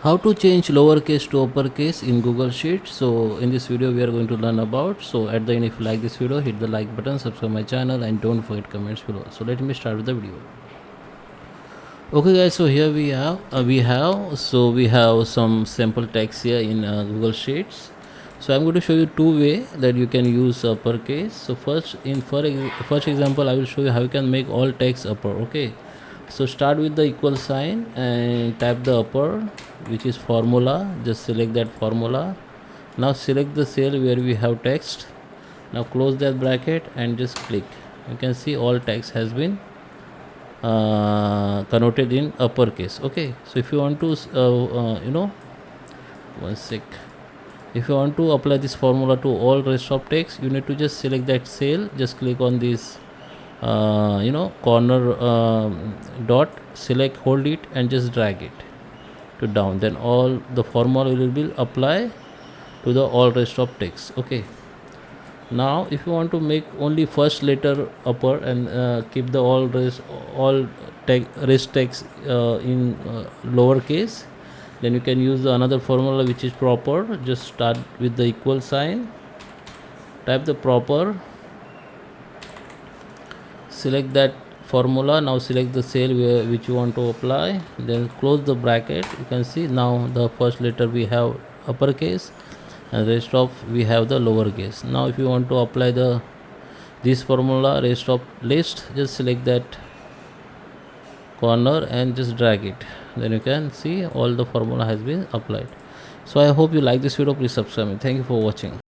How to change lowercase to uppercase in Google Sheets. So in this video we are going to learn about. So at the end, if you like this video, hit the like button, subscribe my channel, and don't forget comments below. So let me start with the video. Okay guys, so here we have some sample text here in Google Sheets. So I'm going to show you two way that you can use uppercase. So first example, I will show you how you can make all text upper. Okay, so start with the equal sign and type the upper, which is formula. Just select that formula. Now select the cell where we have text. Now close that bracket and just click. You can see all text has been connoted in uppercase. Okay, so if you want to one sec, if you want to apply this formula to all rest of text, you need to just select that cell, just click on this corner dot, select, hold it and just drag it to down, then all the formula will be apply to the all rest of text. Okay, now if you want to make only first letter upper and keep the all rest text in lowercase, then you can use the another formula which is proper. Just start with the equal sign, type the proper, select that formula. Now select the cell which you want to apply, then close the bracket. You can see now the first letter we have uppercase and rest of we have the lowercase. Now if you want to apply this formula rest of list, just select that corner and just drag it, then you can see all the formula has been applied. So I hope you like this video. Please subscribe me. Thank you for watching.